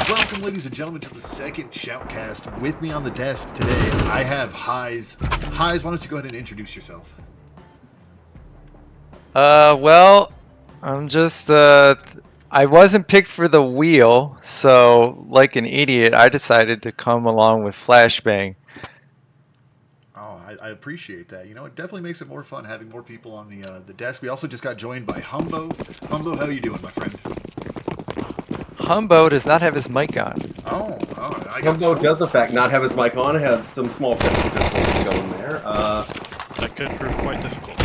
Welcome, ladies and gentlemen, to the second Shoutcast. With me on the desk today, I have Heis. Heis, why don't you go ahead and introduce yourself? Well, I'm just, I wasn't picked for the wheel, so, like an idiot, I decided to come along with Flashbang. Oh, I appreciate that. You know, it definitely makes it more fun having more people on the desk. We also just got joined by Humbo. Humbo, how are you doing, my friend? Humbo does not have his mic on. Oh, I got Humbo does, in fact, not have his mic on. It has some small technical difficulties going there. That could prove quite difficult.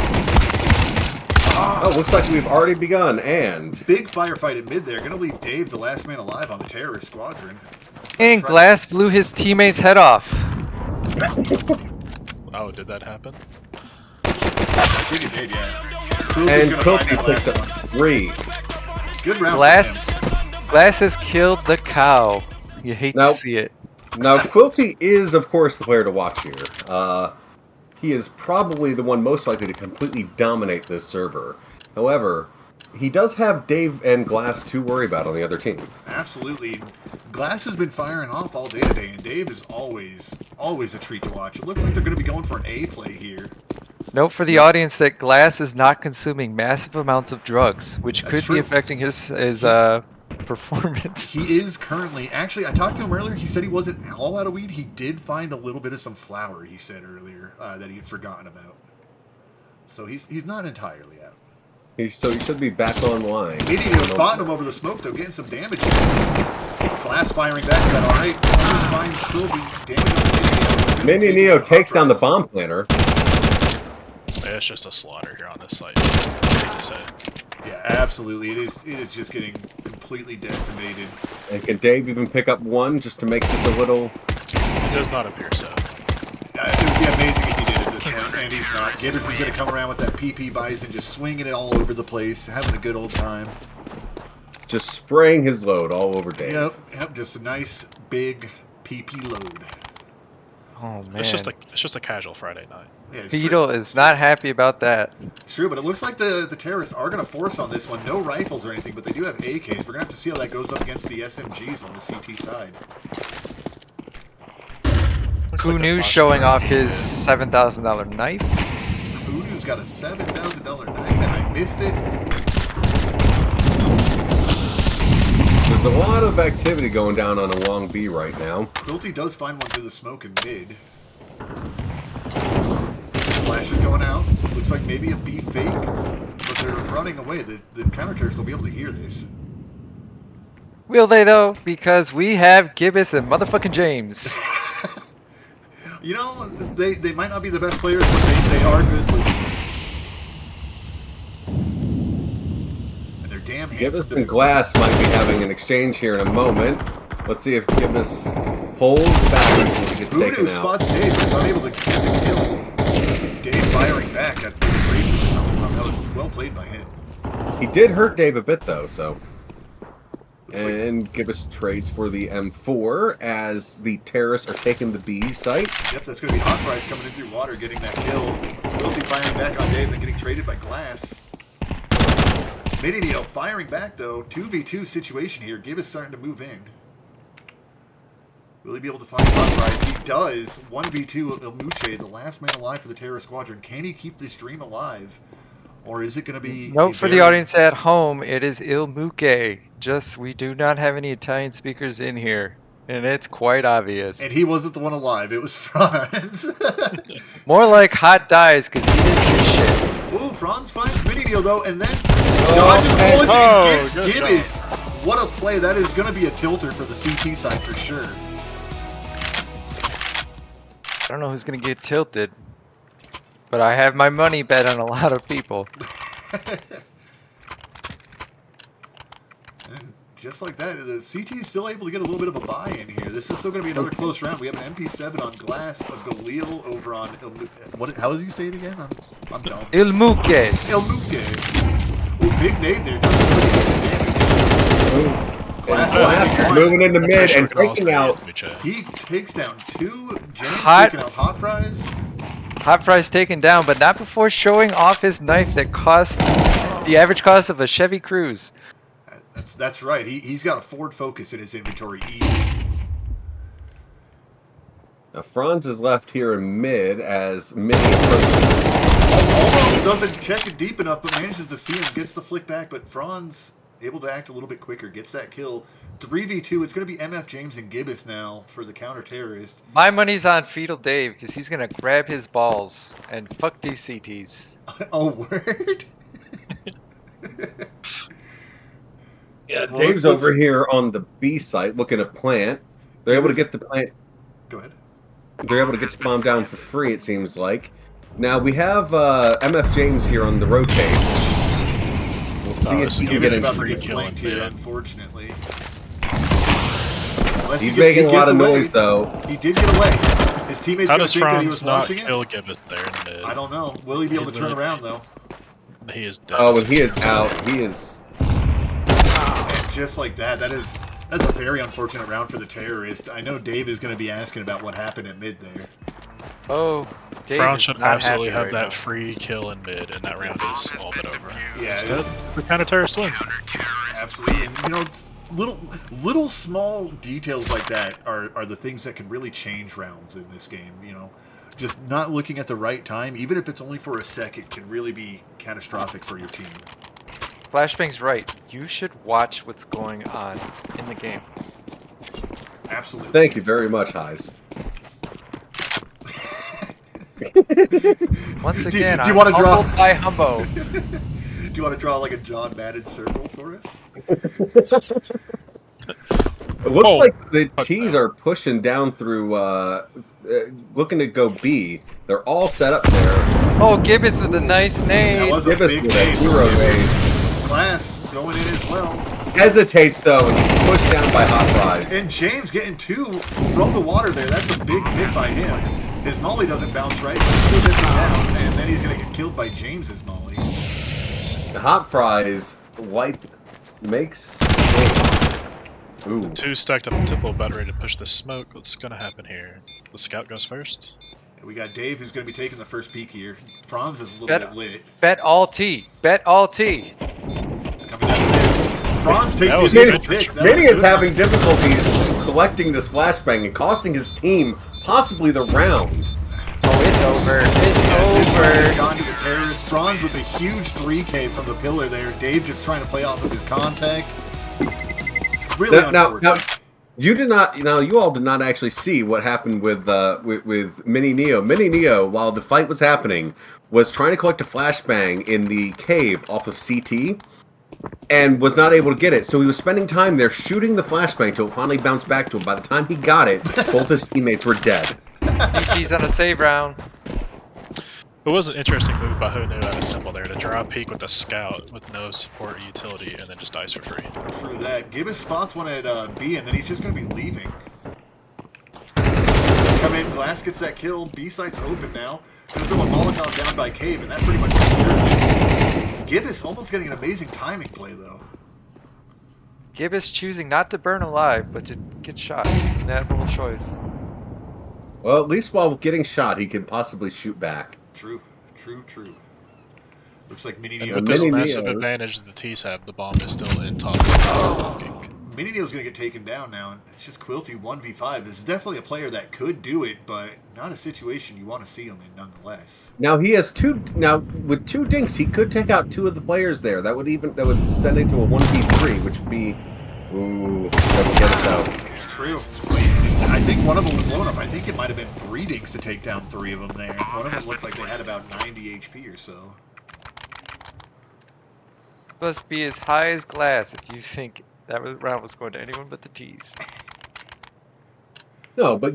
Oh, looks like we've already begun, and... Big firefight at mid there. Gonna leave Dave, the last man alive, on the terrorist squadron. And Glass blew his teammate's head off. Oh, did that happen? I think it did, yeah. And Quilty picks up 3. Good round. Glass has killed the cow. You hate to see it. Now, Quilty is, of course, the player to watch here. He is probably the one most likely to completely dominate this server. However, he does have Dave and Glass to worry about on the other team. Absolutely. Glass has been firing off all day today, and Dave is always a treat to watch. It looks like they're going to be going for an A play here. Note for the audience that Glass is not consuming massive amounts of drugs, which could be affecting his performance. He is currently... Actually, I talked to him earlier. He said he wasn't all out of weed. He did find a little bit of some flour, he said earlier, that he had forgotten about. So he's not entirely out. So he should be back online. Meaning he was spotting him over the smoke, though, getting some damage. Glass firing back. Is that all right? Damage. Mini Neo takes down the bomb planter. Yeah, it's just a slaughter here on this site. I hate to say. Yeah, absolutely. It is just getting completely decimated. And can Dave even pick up one just to make this a little... It does not appear so. It would be amazing if he did at this point, and he's not. Gibbs is going to come around with that PP Bison, just swinging it all over the place, having a good old time. Just spraying his load all over Dave. Yep, just a nice, big PP load. Oh, man. It's just a casual Friday night. Yeah, Beetle is not happy about that. It's true, but it looks like the terrorists are going to force on this one. No rifles or anything, but they do have AKs. We're going to have to see how that goes up against the SMGs on the CT side. Who knew showing off his $7,000 knife? Voodoo's got a $7,000 knife, and I missed it. There's a lot of activity going down on a long B right now. Quilty does find one through the smoke in mid. Flash is going out. Looks like maybe a B fake, but they're running away. The counter-terrorists will be able to hear this. Will they, though? Because we have Gibbous and motherfucking James. You know, they might not be the best players, but they are good listeners. And they're damn handsome. Gibbous and Glass might be having an exchange here in a moment. Let's see if Gibbous pulls back until he gets taken out. Spots Dave, but not able to get the kill. Dave firing back at the crazy. That was well played by him. He did hurt Dave a bit, though, so... And Gibbous trades for the M4 as the terrorists are taking the B site. Yep, that's going to be Hot Fries coming in through water, getting that kill. Quilty firing back on Dave, then getting traded by Glass. Mini-Neo firing back, though. 2v2 situation here. Gibbous starting to move in. Will he be able to find Hot Fries? He does. 1v2 of Ilmuche, the last man alive for the terrorist squadron. Can he keep this dream alive? Or is it going to be... Note for the audience at home, it is Il Muke. Just, we do not have any Italian speakers in here. And it's quite obvious. And he wasn't the one alive, it was Franz. More like Hot Dies, because he didn't do shit. Ooh, Franz finds Mini-Neo, though, and then... gets Gibbous. What a play. That is going to be a tilter for the CT side for sure. I don't know who's going to get tilted. But I have my money bet on a lot of people. And just like that, the CT is still able to get a little bit of a buy-in here. This is still going to be another close round. We have an MP7 on Glass, a Galil over on... How does he say it again? I'm dumb. Il Muke. Il Muke. Ooh, big nade there. Glass moving into mid and taking out... He takes down 2 James, taking out Hot Fries. Hot Fries taken down, but not before showing off his knife that cost the average cost of a Chevy Cruze. That's right. He's got a Ford Focus in his inventory. Easy. Now Franz is left here in mid as Mini approaches. Almost doesn't check it deep enough, but manages to see him, gets the flick back, but Franz able to act a little bit quicker, gets that kill. 3v2, it's going to be MF James and Gibbous now for the counter-terrorist. My money's on Fetaldave because he's going to grab his balls and fuck these CTs. Oh, word? Yeah, Dave's over here on the B site looking at plant. They're able to get the plant. Go ahead. They're able to get the bomb down for free, it seems like. Now we have MF James here on the rotate. We'll see if he can get about him. to get flanked here, unfortunately. He's making a lot of noise, though. He did get away. His teammates How going to does think that he Franz was not launching kill it? Gibbous there in mid? I don't know. Will he be able to turn around, though? He is dead. Oh, and he is out. He is... And just like that, that's a very unfortunate round for the terrorist. I know Dave is going to be asking about what happened at mid there. Oh, Dave Franz is should not absolutely happy have right that now. free kill in mid, and that round is all but over. Yeah, Instead, the counter-terrorist win. absolutely. And, you know, little small details like that are the things that can really change rounds in this game, you know. Just not looking at the right time, even if it's only for a second, can really be catastrophic for your team. Flashbang's right. You should watch what's going on in the game. Absolutely. Thank you very much, Heis. Once Do again, you I'm wanna draw- humbled by Humbo. Do you want to draw like a John Madden circle for us? It looks Oh, like the fuck T's no. are pushing down through, looking to go B. They're all set up there. Oh, Gibbous with a nice That nade. was a Gibbous big with a nade. hero nade. Glass going in as well. Hesitates, though, and he's pushed down by Hot Fries. And James getting two from the water there. That's a big hit by him. His molly doesn't bounce right, but he still gets it down, and then he's going to get killed by James's molly. The Hot Fries makes... Ooh. Two stacked up Temple about ready to push the smoke. What's gonna happen here? The scout goes first. We got Dave who's going to be taking the first peek here. Franz is a little bit lit. Bet all T. Bet all T. It's coming down there. Franz takes That was the a initial good pick. trick. That Minnie was is good. having difficulties collecting this flashbang and costing his team possibly the round. Oh, it's over. It's over. Gone to the terrorist. Franz with a huge 3K from the pillar there. Dave just trying to play off of his contact. Really Now, unfortunate. you did not. Now, you all did not actually see what happened with Mini Neo. Mini Neo, while the fight was happening, was trying to collect a flashbang in the cave off of CT, and was not able to get it. So he was spending time there shooting the flashbang till it finally bounced back to him. By the time he got it, both his teammates were dead. ET's on a save round. It was an interesting move by Honu out of Temple there to draw a peek with a scout with no support or utility and then just dice for free. Through that. Gibbous spots one at B, and then he's just going to be leaving. Come in, Glass gets that kill. B site's open now. Gonna throw a Molotov down by Cave, and that pretty much secures it. Gibbous almost getting an amazing timing play, though. Gibbous choosing not to burn alive, but to get shot. An admirable choice. Well, at least while getting shot, he can possibly shoot back. True. Looks like Mini And Neo. with this Mini massive Neo. advantage that the T's have, the bomb is still in top. Mini Neo's going to get taken down now. It's just Quilty 1v5. This is definitely a player that could do it, but not a situation you want to see him in nonetheless. Now he has two. Now with two dinks, he could take out two of the players there. That would send it to a 1v3, which would be. Ooh, doesn't get it though. It's true. I think one of them was low enough. I think it might have been 3 dinks to take down 3 of them there. One of them looked like they had about 90 HP or so. Must be as high as Glass if you think that round was going to anyone but the T's. No, but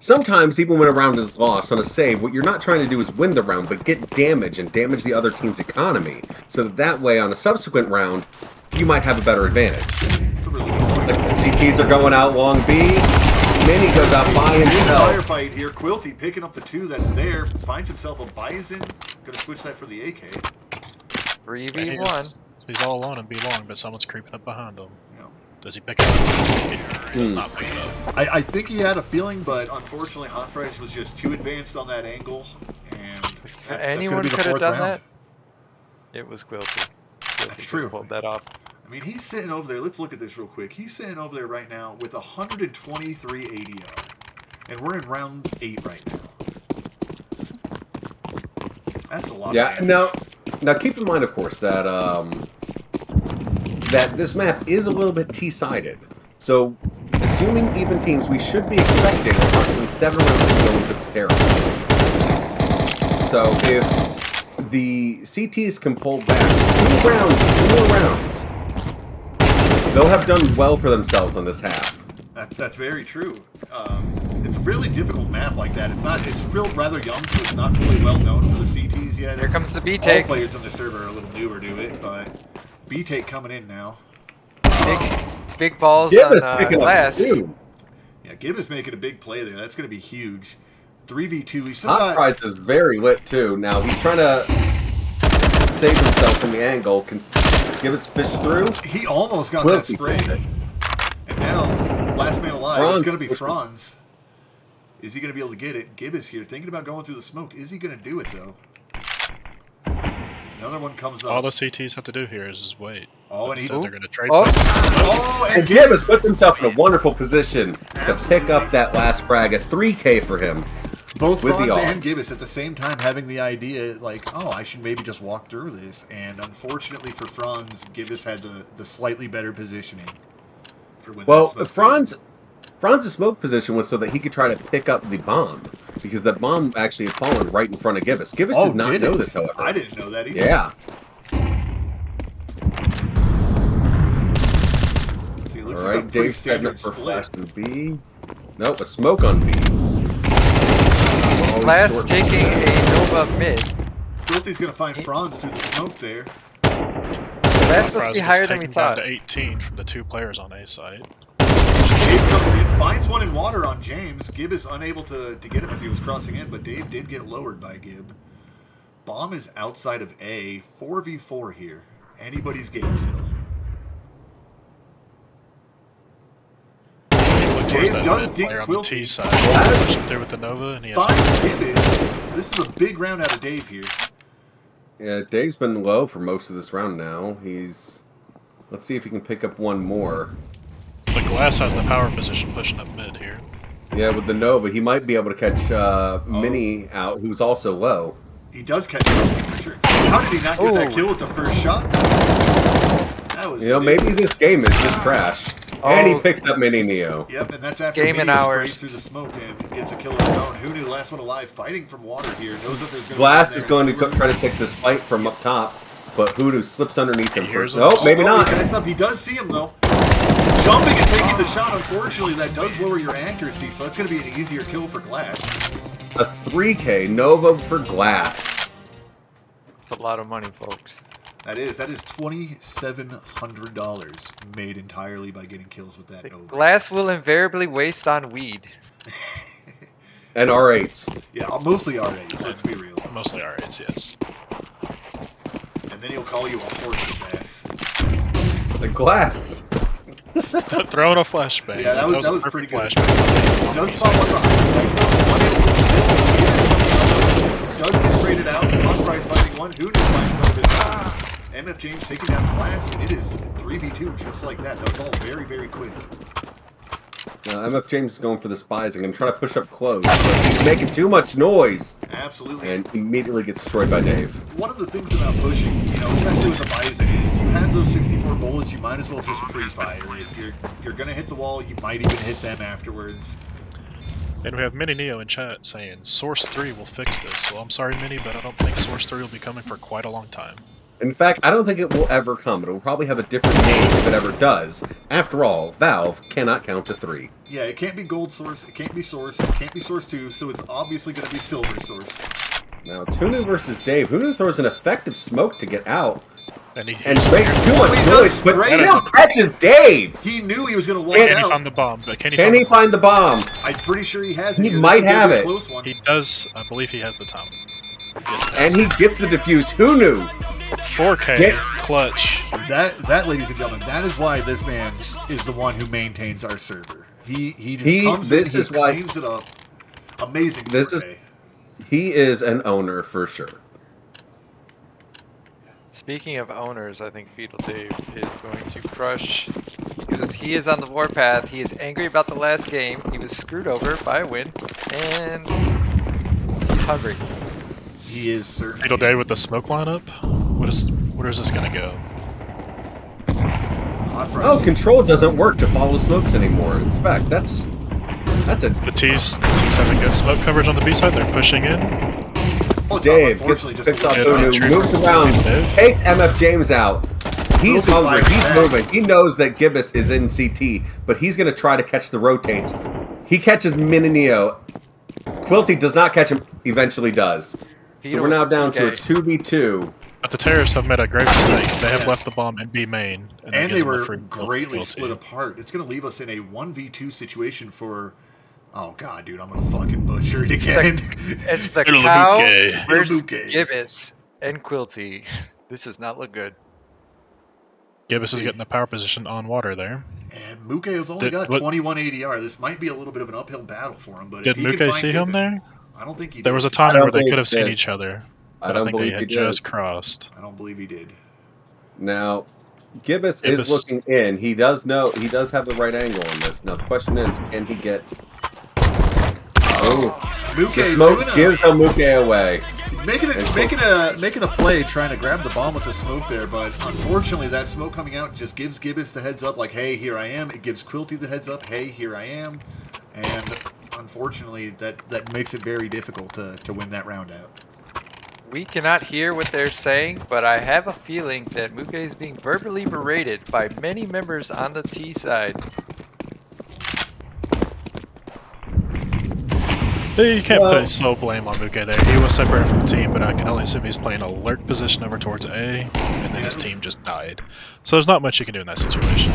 sometimes even when a round is lost on a save, what you're not trying to do is win the round, but get damage and damage the other team's economy, so that way on a subsequent round, you might have a better advantage. It's a really good point. The CTs are going out long B. Mini goes out by himself. Firefight here. Quilty picking up the 2 that's there. Finds himself a Bison. Gonna switch that for the AK. 3v1. He's all alone and be long, but someone's creeping up behind him. Yeah. Does he pick it up? He does not pick it up. I think he had a feeling, but unfortunately Hot Fries was just too advanced on that angle. And If that's anyone gonna be the could have 4th done round. that, it was Quilty. Quilty That's true. Pulled that off. I I mean, he's sitting over there. Let's look at this real quick. He's sitting over there right now with 123 ADR. And we're in round 8 right now. That's a lot of damage. Now keep in mind, of course, that that this map is a little bit T-sided. So, assuming even teams, we should be expecting approximately 7 rounds to go into this territory. So, if the CTs can pull back 2 more rounds, they'll have done well for themselves on this half. That's very true. It's a really difficult map like that. It's still rather young, so it's not really well known for the CTs yet. Here comes the B All take. players on the server are a little newer to it, but B take coming in now. Big balls Gibbous on picking up Glass. 2. Yeah, Gibbous making a big play there. That's going to be huge. 3v2. He's still got... Hot Price is very lit, too. Now, he's trying to save himself from the angle. Can Gibbous fish through? He almost got Quilty that spray. did it. And now, last man alive, Franz it's going to be pushed it. Franz. Is he going to be able to get it? Gibbous here, thinking about going through the smoke. Is he going to do it, though? Another one comes up. All the CTs have to do here is just wait. Oh, and Instead, they're going to trade Oh. places. Oh, And Gibbous puts himself in a wonderful position to pick up that last frag. A 3K for him. Both with Franz the and arm. Gibbous at the same time having the idea, like, oh, I should maybe just walk through this. And unfortunately for Franz, Gibbous had the slightly better positioning. For when Well, that smoke Franz's smoke position was so that he could try to pick up the bomb, because that bomb actually had fallen right in front of Gibbous. Gibbous did not know this, however. I didn't know that either. Yeah. See, it looks All like a right, pretty Dave's setting up standard for flash split. to B. Nope, a smoke on B. Glass Short- taking a Nova mid. Quilty's going to find Franz through the smoke there. That's supposed to be higher than we thought. Down to 18 from the 2 players on A side. Dave comes in, finds one in water on James. Gib is unable to get him as he was crossing in, but Dave did get lowered by Gib. Bomb is outside of A. 4v4 here. Anybody's game still. Dave does mid dig player on the Quilty. T side. He's pushing through with the Nova, and he has. Finds Gib. This is a big round out of Dave here. Yeah, Dave's been low for most of this round now. Let's see if he can pick up one more. The Glass has the power position pushing up mid here. Yeah, with the Nova, he might be able to catch Mini out, who's also low. He does catch him for sure. How did he not get that kill with the first shot? That was big. Maybe this game is just trash. And he Oh. picks up Mini Neo. Yep, and that's after Game Mini and sprays hours. through the smoke and gets a kill of his own. Who knew last one alive fighting from water here? Knows that there's going Glass is going to try to take this fight from up top, but Hoodoo slips underneath him Here's first. him. Nope, maybe He not. backs up. He does see him though. Jumping and taking the shot. Unfortunately, that does lower your accuracy, so it's going to be an easier kill for Glass. A 3K Nova for Glass. That's a lot of money, folks. That is $2,700 made entirely by getting kills with that Nova. Glass will invariably waste on weed. And R8s. Yeah, mostly R8s. Let's be real. Mostly R8s, yes. And then he'll call you a horse's ass. The Glass. Throwing a flashbang. Yeah, that was a pretty perfect good. flashbang. Does spot one behind. Does get sprayed out. Hot Price finding one. Who knows finds another bit. MF James taking down Glass, and it is 3v2 just like that. That was all very, very quick. MF James is going for the spies and going to try to push up close, but he's making too much noise. Absolutely. And immediately gets destroyed by Dave. One of the things about pushing, especially with the Bison, is you have those 64 bullets, you might as well just pre-fire. If you're going to hit the wall, you might even hit them afterwards. And we have Mini Neo in chat saying, Source 3 will fix this. Well, I'm sorry, Mini, but I don't think Source 3 will be coming for quite a long time. In fact, I don't think it will ever come. It will probably have a different name if it ever does. After all, Valve cannot count to 3. Yeah, it can't be Gold Source, it can't be Source, it can't be Source 2, so it's obviously going to be Silver Source. Now it's Hunu versus Dave. Hunu throws an effective smoke to get out. And he And makes too much He noise, does but great. still catches Dave! He knew he was going to walk Can Can he out. find the bomb? But can he Can he find the bomb? I'm pretty sure he has He it. This might is gonna have be a it. close one. He does. I believe he has the time. Yes, And he gets the defuse. Hunu! 4K Get- clutch. That, ladies and gentlemen, that is why this man is the one who maintains our server. He just comes this in, is he why- cleans it up. Amazing. This is- foray. He is an owner for sure. Speaking of owners, I think Fetaldave is going to crush because he is on the warpath. He is angry about the last game. He was screwed over by a win, and he's hungry. He is certainly. Fetaldave with the smoke lineup. Where is this gonna go? Oh, control doesn't work to follow smokes anymore. In fact, that's a The T's having good smoke coverage on the B side. They're pushing in. Oh, Dave unfortunately, just picks a up little Yeah, Unu, true. moves around, Dave. takes MF James out. He's Moving hungry. like He's that. moving. He knows that Gibbous is in CT, but he's going to try to catch the rotates. He catches Min and Neo. Quilty does not catch him. Eventually does. So we're now down to a 2v2. But the terrorists have made a great mistake. They have left the bomb in B main, that And gives they them a were free greatly Quilty. split apart. It's going to leave us in a 1v2 situation for. Oh god, dude, I'm gonna fucking butcher it again. It's the Little cow Luke. versus Luke. Gibbous and Quilty. This does not look good. Gibbous is getting the power position on water there. And Muke has only got 21 ADR. This might be a little bit of an uphill battle for him. But Did if he can Muke find see him Gibbous- there? I don't think he did. There was a I time don't where they believe could have he seen did. each other. I But I don't think they believe he had did. just crossed. I don't believe he did. Now, Gibbous is Gibbous- looking in. He does have the right angle on this. Now the question is, can he get? Oh, Muke the smoke doing a- gives Hamuke away. Making a play, trying to grab the bomb with the smoke there, but unfortunately that smoke coming out just gives Gibbous the heads up, like, hey, here I am. It gives Quilty the heads up, hey, here I am. And unfortunately that makes it very difficult to win that round out. We cannot hear what they're saying, but I have a feeling that Muke is being verbally berated by many members on the T side. You can't put sole blame on Muke there. He was separated from the team, but I can only assume he's playing alert position over towards A, and then his team just died. So there's not much you can do in that situation.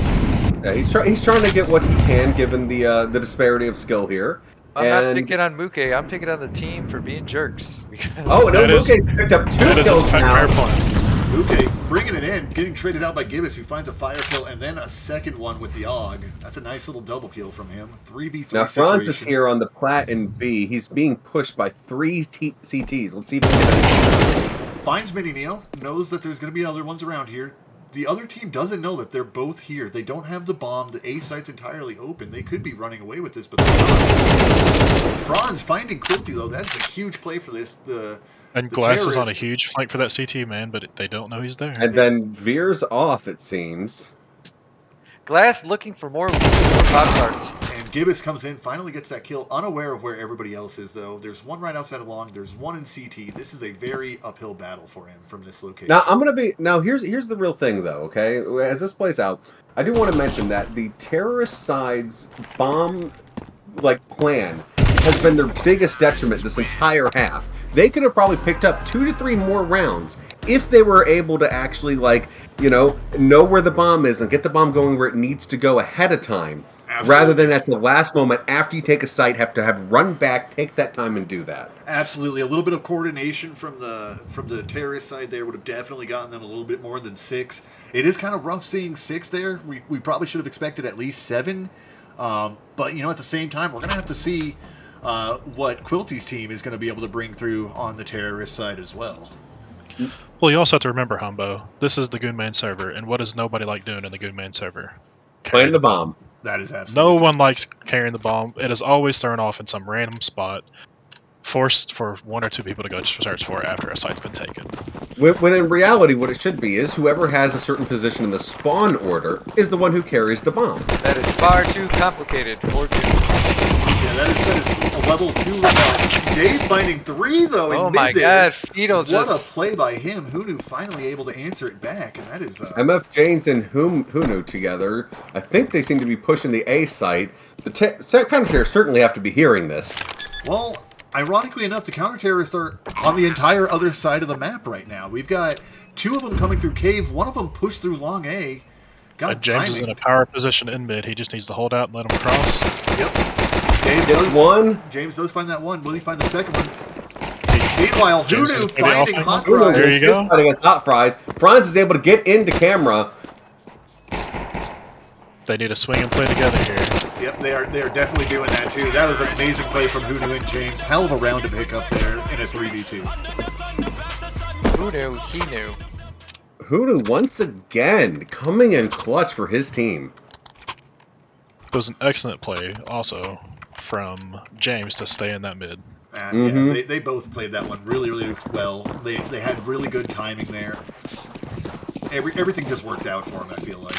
Yeah, he's trying to get what he can, given the disparity of skill here. I'm not And- picking on Muke, I'm picking on the team for being jerks. Because Oh, no, That is- Muke's picked up 2 That is a kills fair now. point. Muke bringing it in, getting traded out by Gibbous, who finds a fire kill and then a second one with the AUG. That's a nice little double kill from him. 3v3 Now Franz is situation. here on the plat and B. He's being pushed by 3 CTs. Let's see if we can get it. Finds Mini Neo, knows that there's going to be other ones around here. The other team doesn't know that they're both here. They don't have the bomb. The A site's entirely open. They could be running away with this, but they're not. Franz finding Quilty, though. That's a huge play for this. And The Glass is on a terrorist- huge flank for that CT man, but they don't know he's there. And then veers off, it seems. Glass looking for more pop tarts. And Gibbous comes in, finally gets that kill, unaware of where everybody else is, though. There's one right outside of Long. There's one in CT. This is a very uphill battle for him from this location. Now here's the real thing though, okay? As this plays out, I do want to mention that the terrorist side's bomb plan has been their biggest detriment this entire half. They could have probably picked up 2 to 3 more rounds if they were able to actually know where the bomb is and get the bomb going where it needs to go ahead of time. Absolutely. Rather than at the last moment after you take a site have to have run back, take that time and do that. Absolutely. A little bit of coordination from the terrorist side there would have definitely gotten them a little bit more than 6. It is kind of rough seeing 6 there. We probably should have expected at least 7. But, at the same time, we're going to have to see what Quilty's team is going to be able to bring through on the terrorist side as well. Well, you also have to remember, Humbo, this is the Goonman server, and what does nobody like doing in the Goonman server? Playing the bomb. That is absolutely No one likes carrying the bomb. It is always thrown off in some random spot, forced for 1 or 2 people to go search for it after a site's been taken. When in reality, what it should be is whoever has a certain position in the spawn order is the one who carries the bomb. That is far too complicated for Gibbous. Yeah, that is a level 2. Dave finding 3, though. in Oh mid my there. god, Fetal What a just... play by him. Hunu finally able to answer it back, and that is... MF James and Hunu together, I think they seem to be pushing the A site. The counter-terrorists certainly have to be hearing this. Well, ironically enough, the counter-terrorists are on the entire other side of the map right now. We've got 2 of them coming through cave, 1 of them pushed through long A. God, James is in a power position in mid. He just needs to hold out and let him cross. Yep. James Gets does, one. James does find that one. Will he find the second one? Meanwhile, James is Hunu maybe finding off. Hot Hunu Fries. There you gets go. this fight against Hot Fries. Franz is able to get into camera. They need to swing and play together here. Yep, they are definitely doing that too. That was an amazing play from Hunu and James. Hell of a round to pick up there in a 3v2. Who knew? He knew. Hunu once again coming in clutch for his team. It was an excellent play, also, from James to stay in that mid. Yeah, they both played that one really, really well. They had really good timing there. Everything just worked out for them, I feel like.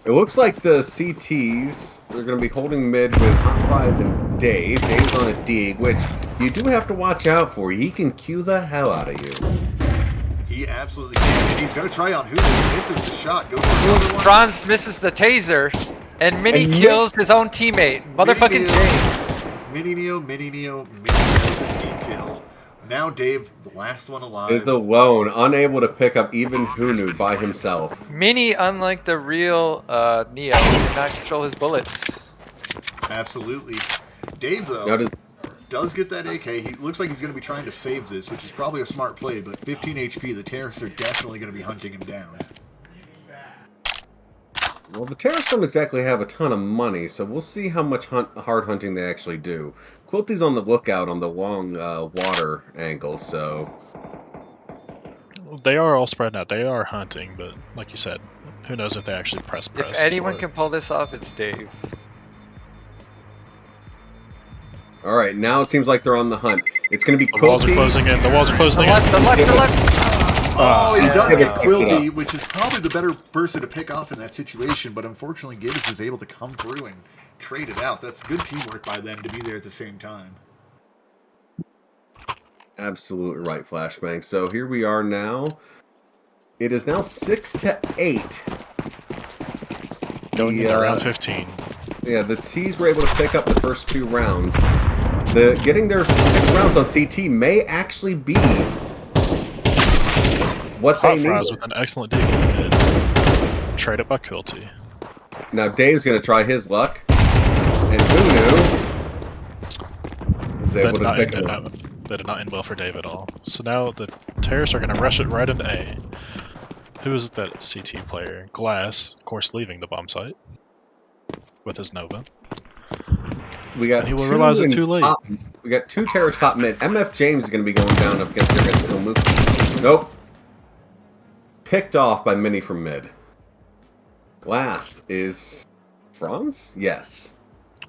It looks like the CTs are going to be holding mid with Hot Fries and Dave. Dave's on a dig, which you do have to watch out for. He can cue the hell out of you. He absolutely can. And he's going to try on Hulu. Misses the shot. Goes for another one. Franz misses the taser, and Mini kills his own teammate. Motherfucking James. Mini Neo, kill. Now Dave, the last one alive. Is alone, unable to pick up even Hunu by himself. Mini, unlike the real Neo, cannot control his bullets. Absolutely. Dave, though, does get that AK. He looks like he's going to be trying to save this, which is probably a smart play, but 15 HP, the terrorists are definitely going to be hunting him down. Well, the terrorists don't exactly have a ton of money, so we'll see how much hard hunting they actually do. Quilty's on the lookout on the long water angle, so... They are all spread out. They are hunting, but like you said, who knows if they actually press. If anyone can pull this off, it's Dave. Alright, now it seems like they're on the hunt. It's going to be Quilty. The walls are closing in. The walls are closing in. The left. Oh, he does get Quilty, up. which is probably the better person to pick off in that situation, but unfortunately Gibbs is able to come through and trade it out. That's good teamwork by them to be there at the same time. Absolutely right, Flashbang. So here we are now. It is now 6-8. Going into round 15. Yeah, the T's were able to pick up the first 2 rounds. Getting their 6 rounds on CT may actually be what they need. Fries with an excellent dig mid. Trade it by Quilty. Now Dave's going to try his luck. And Hunu is able to pick it up. That did not end well for Dave at all. So now the terrorists are going to rush it right into A. Who is that CT player? Glass, of course, leaving the bomb site with his Nova. And he will realize it too late. We got 2 terrorists top mid. MF James is going to be going down up against their move. Nope. Picked off by Mini from mid. Glass is Franz? Yes.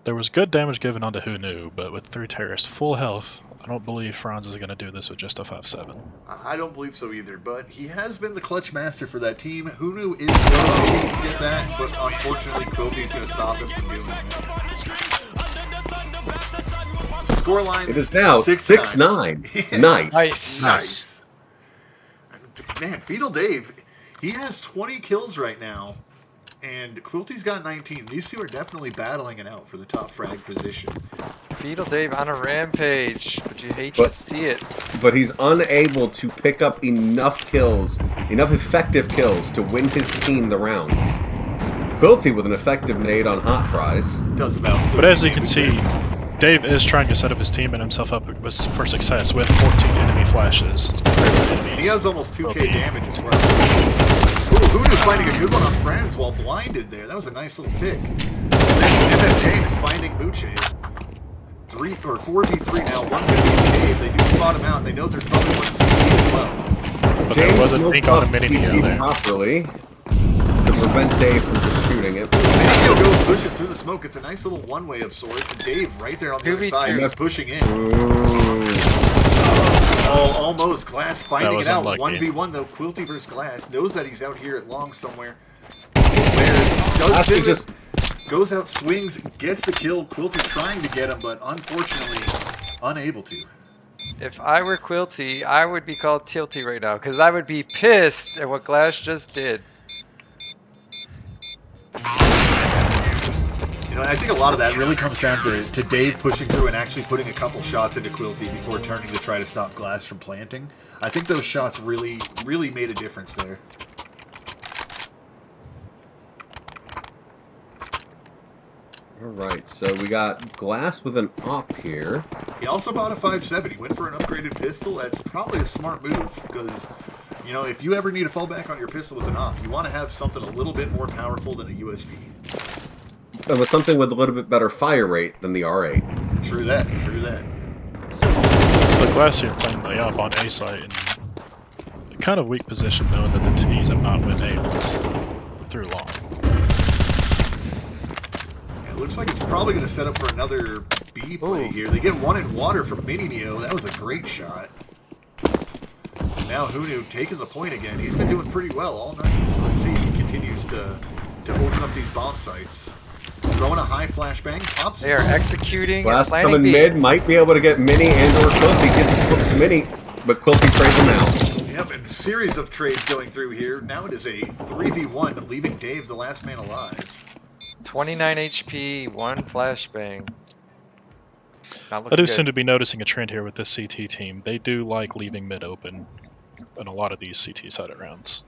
There was good damage given onto Who Knew, but with 3 terrorists full health, I don't believe Franz is going to do this with just a 5-7. I don't believe so either, but he has been the clutch master for that team. Hunu is going to get that, but unfortunately Quilty's going to stop him from doing it. Scoreline. It is now 6-9. Nice. Man, Fetaldave, he has 20 kills right now. And Quilty's got 19. These two are definitely battling it out for the top frag position. Fetaldave on a rampage, but you hate to see it. But he's unable to pick up enough kills, enough effective kills to win his team the rounds. Quilty with an effective nade on Hot Fries. Does about. But as you can see, Dave is trying to set up his team and himself up for success with 14 enemy flashes. He has almost 2k damage as well. Ooh, Hunu's finding a good one on Franz while blinded there. That was a nice little pick. And then MF James finding Buche. 4v3 now. One's going to be Dave. They do spot him out. They know there's probably one CT as well. But there was a pink on a mini-neo there. Properly to prevent Dave from just shooting it. Mini-neo goes, pushes through the smoke. It's a nice little one-way of sorts. And Dave right there on the other side. He's pushing in. Oh, almost. Glass finding it out. Unlucky. 1v1 though. Quilty versus Glass. Knows that he's out here at long somewhere. Does goes out, swings, gets the kill. Quilty trying to get him, but unfortunately unable to. If I were Quilty, I would be called Tilty right now, because I would be pissed at what Glass just did. You know, I think a lot of that really comes down to Dave pushing through and actually putting a couple shots into Quilty before turning to try to stop Glass from planting. I think those shots really made a difference there. Alright, so we got Glass with an op here. He also bought a 5.7. He went for an upgraded pistol. That's probably a smart move because, you know, if you ever need to fall back on your pistol with an op, you want to have something a little bit more powerful than a USB. And with something with a little bit better fire rate than the R8. True that, true that. The Glass here playing the op on A site, and kind of weak position knowing that the T's have not went A through long. It looks like it's probably going to set up for another B play here. They get one in water from Mini Neo. That was a great shot. And now Hunu taking the point again. He's been doing pretty well all night. So let's see if he continues to open up these bomb sites. Throwing a high flashbang. Pops. They are executing. Glass Planning coming B. mid, might be able to get Mini and or Quilty. Gets Mini, but Quilty trades him out. Yep, and a series of trades going through here. Now it is a 3v1, leaving Dave the last man alive. 29 HP, 1 flashbang. Not I looking do good. seem to be noticing a trend here with this CT team. They do like leaving mid open in a lot of these CT-sided rounds.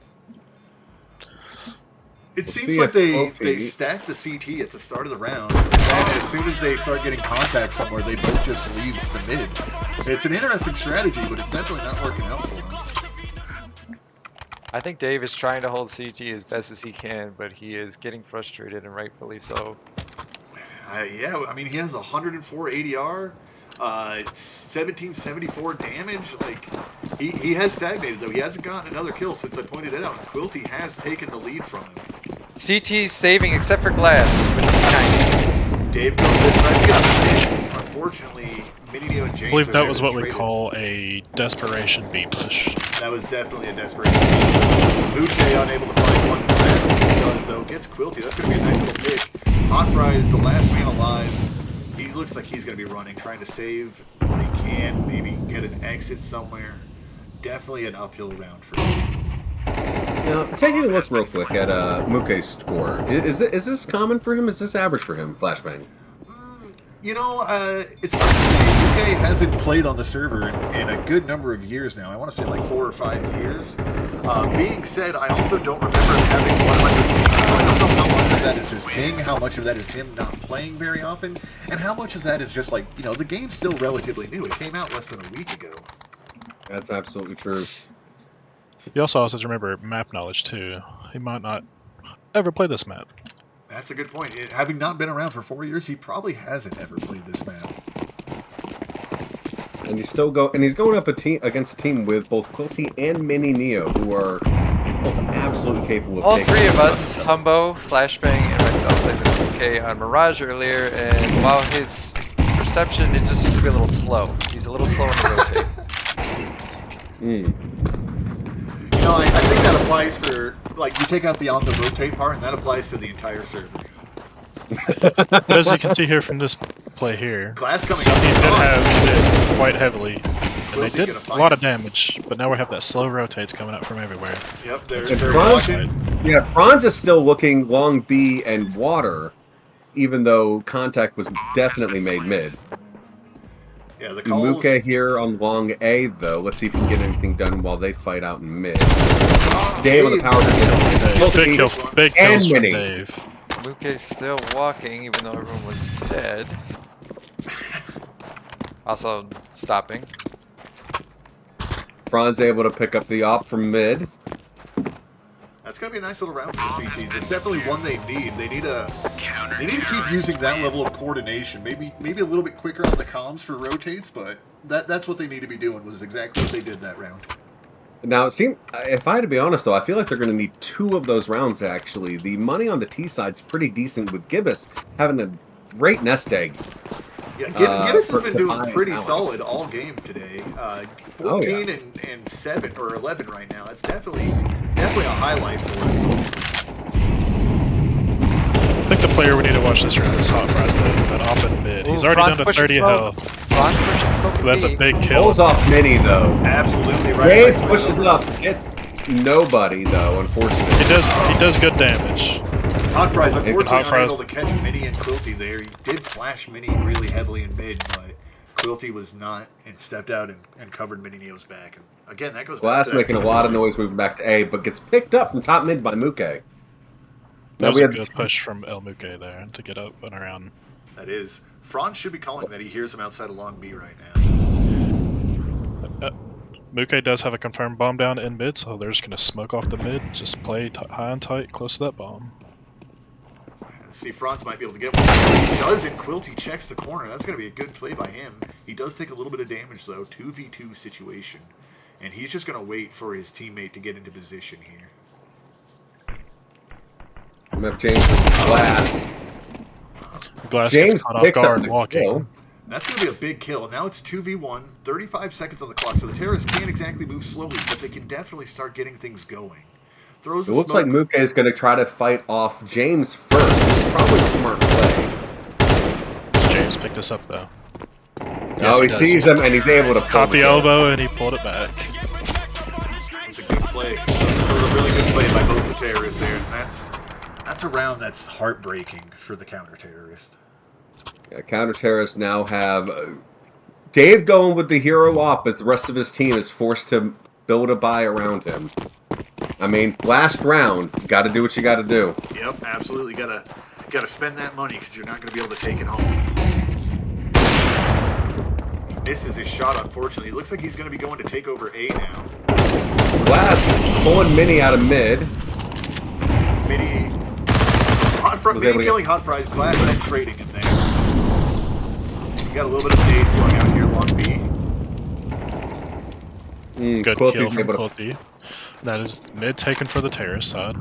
It We'll seems see like if they Quilty- stack the CT at the start of the round, and as soon as they start getting contact somewhere, they both just leave the mid. It's an interesting strategy, but it's definitely not working out for them. I think Dave is trying to hold CT as best as he can, but he is getting frustrated, and rightfully so. Yeah, I mean, he has 104 ADR, 1774 damage. Like, he has stagnated, though. He hasn't gotten another kill since I pointed it out. Quilty has taken the lead from him. CT's saving except for Glass with P90. Dave goes in right to get him. Unfortunately, Mini Neo and James I believe are that there was to what we trade it. call a desperation B push. That was definitely a desperation. Muche unable to find one blast. He does, though. Gets Quilty. That's going to be a nice little pick. Hot Fry is the last man alive. He looks like he's going to be running, trying to save what he can, maybe get an exit somewhere. Definitely an uphill round for him. Now, taking a look real quick at Muke's score, is this common for him? Is this average for him, Flashbang? You know, it's hard to say. UK hasn't played on the server in a good number of years now. I want to say like 4 or 5 years. Being said, I also don't remember him having 100. I don't know how much of that is his ping, how much of that is him not playing very often, and how much of that is just like, you know, the game's still relatively new. It came out less than a week ago. That's absolutely true. You also have to remember map knowledge too. He might not ever play this map. That's a good point. Having not been around for 4 years, he probably hasn't ever played this map. And he's going up against a team with both Quilty and Mini Neo, who are both absolutely capable of All taking three of shots. us, Humbo, Flashbang, and myself, played with UK on Mirage earlier, and while his perception, it just seems to be a little slow. He's a little slow on the rotate. You know, I think that applies for, like, you take out the on the rotate part, and that applies to the entire server. But as you can see here from this play here, Glass coming CTs did up. have mid quite heavily, and they Quilty did gonna a find lot him. of damage, but now we have that slow rotates coming up from everywhere. Yep, they're And walking. Franz, yeah, Franz is still looking long B and water, even though contact was definitely made mid. Yeah, the calls. Muke here on long A, though. Let's see if he can get anything done while they fight out in mid. Dave on the power Big kill, big And kills from Mini. Dave. Muke's still walking, even though everyone was dead. Also stopping. Franz able to pick up the op from mid. That's gonna be a nice little round for the CTs. It's definitely one they need. They need to keep using that level of coordination. Maybe a little bit quicker on the comms for rotates, but that's what they need to be doing. Was exactly what they did that round. Now, it seemed, if I had to be honest, though, I feel like they're going to need 2 of those rounds, actually. The money on the T side's pretty decent, with Gibbous having a great nest egg. Yeah, Gibbous for- has been to doing buy pretty Alex. solid all game today. 14 Oh, yeah. and 7 or 11 right now. That's definitely a highlight for him. I think the player we need to watch this round is Hot Fries, though, that off in mid. He's Ooh, already Franz down to pushing 30 smoke. health. Franz pushing smoke at That's B. a big kill. Pulls off Mini, though. Absolutely right. Dave Right, pushes up. Gets nobody, though, unfortunately. He does good damage. Hot Fries, unfortunately, Hot Fries- unable to catch Mini and Quilty there. He did flash Mini really heavily in mid, but Quilty was not and stepped out and covered Mini Neo's back. And again, that goes Glass back to making a lot of noise moving back to A, but gets picked up from top mid by Muke. That Now was we a have good push from El Muke there to get up and around. That is. Franz should be calling that. He hears him outside of long B right now. Muke does have a confirmed bomb down in mid, so they're just going to smoke off the mid, just play high and tight, close to that bomb. Let's see, Franz might be able to get one. He does, and Quilty checks the corner. That's going to be a good play by him. He does take a little bit of damage, though. 2v2 situation. and he's just going to wait for his teammate to get into position here. I'm gonna have James Glass. Glass James gets caught off picks up guard the walking. kill. That's going to be a big kill. Now it's 2v1, 35 seconds on the clock, so the terrorists can't exactly move slowly, but they can definitely start getting things going. Throws It the looks smoke. like Muke is going to try to fight off James first. It's probably a smart play. James picked this up though. Oh, he does. sees him and he's able to pull Caught the kill. elbow and he pulled it back. It's a good play. It was a really good play by both the terrorists there, and that's a round that's heartbreaking for the counter-terrorist. Yeah, counter-terrorists now have Dave going with the hero op as the rest of his team is forced to build a buy around him. I mean, last round, got to do what you got to do. Yep, absolutely. Gotta spend that money because you're not going to be able to take it home. Misses his shot, unfortunately. It looks like he's going to be going to take over A now. Glass pulling Mini out of mid. Mini killing Hot Fries. Glass and trading in there. You got a little bit of nades going out here, long B. Good Quilty's kill from able to- Quilty. That is mid taken for the terrorist side.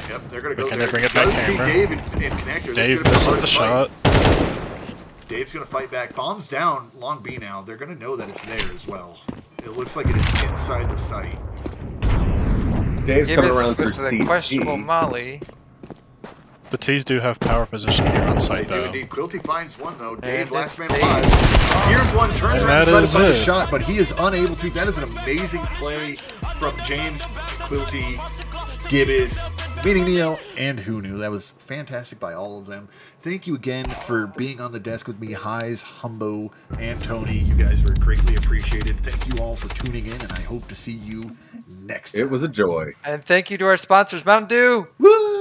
Yep, they're going to go Can there. they bring it back Does see camera? Dave in connector. This Dave is gonna be a misses hard the fight. shot. Dave's going to fight back. Bomb's down, long B now. They're going to know that it's there as well. It looks like it is inside the site. Dave's coming around Gibis through with the questionable CT. molly. The T's do have power position here on They site do though. indeed. Quilty finds one though. Dave, And last man it's alive. Here's one, turns And around that to try to is find a it. shot, but he is unable to. That is an amazing play from James, Quilty, Gibis, Meaning Neo, and Who Knew. That was fantastic by all of them. Thank you again for being on the desk with me, Heis, Humbo, and Tony. You guys were greatly appreciated. Thank you all for tuning in, and I hope to see you next time. It was a joy. And thank you to our sponsors, Mountain Dew. Woo!